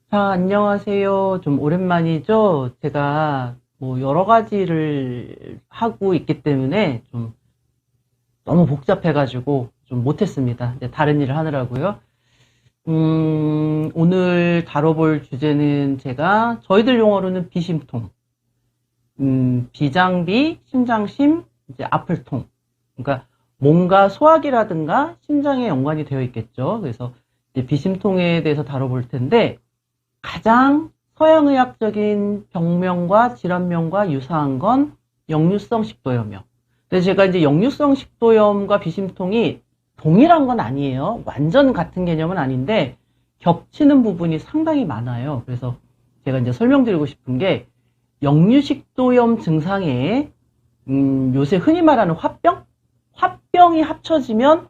자, 안녕하세요. 좀 오랜만이죠? 제가 뭐 여러 가지를 하고 있기 때문에 좀 너무 복잡해가지고 좀 못했습니다. 이제 다른 일을 하느라고요. 오늘 다뤄볼 주제는 제가 저희들 용어로는 비심통, 비장비, 심장심, 이제 아플통. 그러니까 뭔가 소화기라든가 심장에 연관이 되어 있겠죠. 그래서 이제 비심통에 대해서 다뤄볼 텐데 가장 서양의학적인 병명과 질환명과 유사한 건 역류성 식도염이요. 근데 제가 이제 역류성 식도염과 비심통이 동일한 건 아니에요. 완전 같은 개념은 아닌데 겹치는 부분이 상당히 많아요. 그래서 제가 이제 설명드리고 싶은 게 역류식도염 증상에 요새 흔히 말하는 화병이 합쳐지면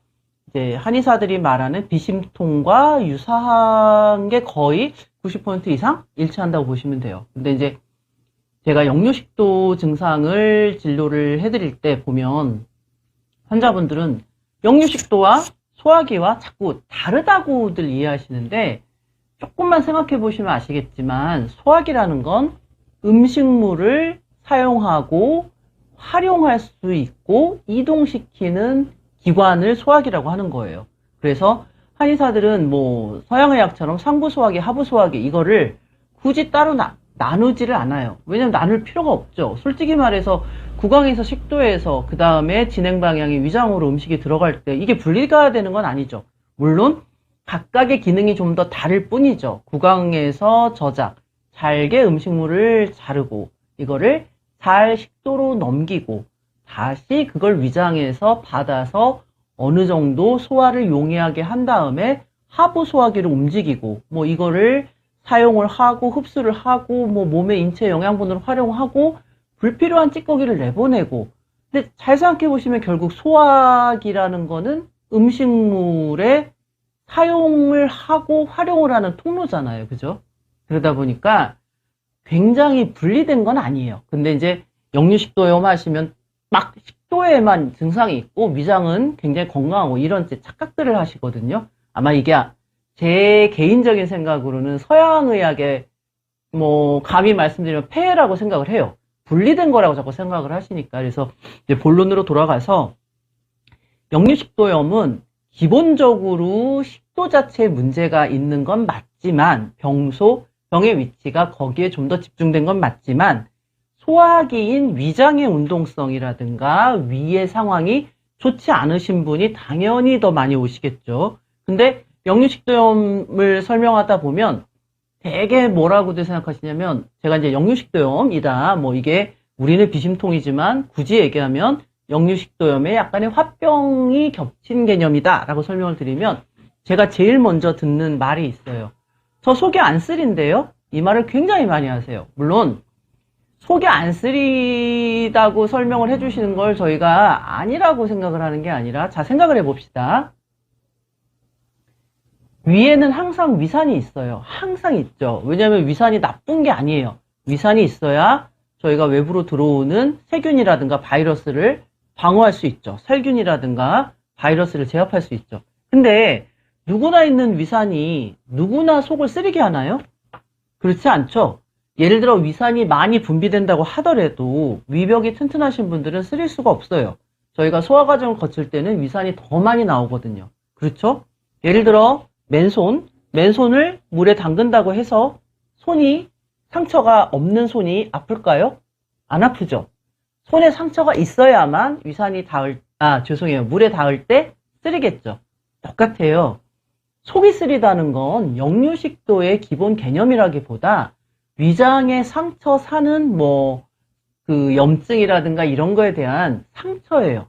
이제 한의사들이 말하는 비심통과 유사한 게 거의 90% 이상 일치한다고 보시면 돼요. 근데 이제 제가 역류식도 증상을 진료를 해드릴 때 보면 환자분들은 역류식도와 소화기와 자꾸 다르다고들 이해하시는데 조금만 생각해 보시면 아시겠지만 소화기라는 건 음식물을 사용하고 활용할 수 있고 이동시키는 기관을 소화기라고 하는 거예요. 그래서 한의사들은 뭐 서양의학처럼 상부 소화기, 하부 소화기 이거를 굳이 따로 나누지를 않아요. 왜냐면 나눌 필요가 없죠. 솔직히 말해서 구강에서 식도에서 그 다음에 진행 방향이 위장으로 음식이 들어갈 때 이게 분리가 되는 건 아니죠. 물론 각각의 기능이 좀 더 다를 뿐이죠. 구강에서 저작, 잘게 음식물을 자르고 이거를 잘 식도로 넘기고 다시 그걸 위장에서 받아서 어느 정도 소화를 용이하게 한 다음에 하부 소화기를 움직이고 뭐 이거를 사용을 하고 흡수를 하고 뭐 몸의 인체 영양분을 활용하고 불필요한 찌꺼기를 내보내고 근데 잘 생각해 보시면 결국 소화기라는 거는 음식물의 사용을 하고 활용을 하는 통로잖아요. 그죠? 그러다 보니까 굉장히 분리된 건 아니에요. 근데 이제 역류식도염 하시면 막 식도에만 증상이 있고 위장은 굉장히 건강하고 이런 착각들을 하시거든요. 아마 이게 제 개인적인 생각으로는 서양의학의 뭐 감히 말씀드리면 폐해라고 생각을 해요. 분리된 거라고 자꾸 생각을 하시니까. 그래서 이제 본론으로 돌아가서 역류식도염은 기본적으로 식도 자체에 문제가 있는 건 맞지만 병의 위치가 거기에 좀 더 집중된 건 맞지만 소화기인 위장의 운동성이라든가 위의 상황이 좋지 않으신 분이 당연히 더 많이 오시겠죠. 근데 역류식도염을 설명하다 보면 되게 뭐라고들 생각하시냐면 제가 이제 역류식도염이다 뭐 이게 우리는 비심통이지만 굳이 얘기하면 역류식도염에 약간의 화병이 겹친 개념이다 라고 설명을 드리면 제가 제일 먼저 듣는 말이 있어요. 저 속이 안 쓰린데요? 이 말을 굉장히 많이 하세요. 물론 속이 안 쓰리다고 설명을 해주시는 걸 저희가 아니라고 생각을 하는 게 아니라 자 생각을 해봅시다. 위에는 항상 위산이 있어요. 항상 있죠. 왜냐하면 위산이 나쁜 게 아니에요. 위산이 있어야 저희가 외부로 들어오는 세균이라든가 바이러스를 방어할 수 있죠. 살균이라든가 바이러스를 제압할 수 있죠. 근데 누구나 있는 위산이 누구나 속을 쓰리게 하나요? 그렇지 않죠. 예를 들어 위산이 많이 분비된다고 하더라도 위벽이 튼튼하신 분들은 쓰릴 수가 없어요. 저희가 소화 과정을 거칠 때는 위산이 더 많이 나오거든요. 그렇죠? 예를 들어 맨손을 물에 담근다고 해서 상처가 없는 손이 아플까요? 안 아프죠. 손에 상처가 있어야만 물에 닿을 때 쓰리겠죠. 똑같아요. 속이 쓰리다는 건 역류식도의 기본 개념이라기보다 위장에 상처 사는 그 염증이라든가 이런 거에 대한 상처예요.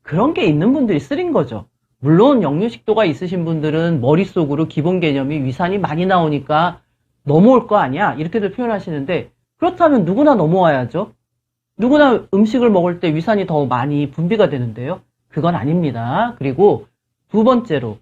그런 게 있는 분들이 쓰린 거죠. 물론 역류식도가 있으신 분들은 머릿속으로 기본 개념이 위산이 많이 나오니까 넘어올 거 아니야 이렇게들 표현하시는데 그렇다면 누구나 넘어와야죠. 누구나 음식을 먹을 때 위산이 더 많이 분비가 되는데요. 그건 아닙니다. 그리고 두 번째로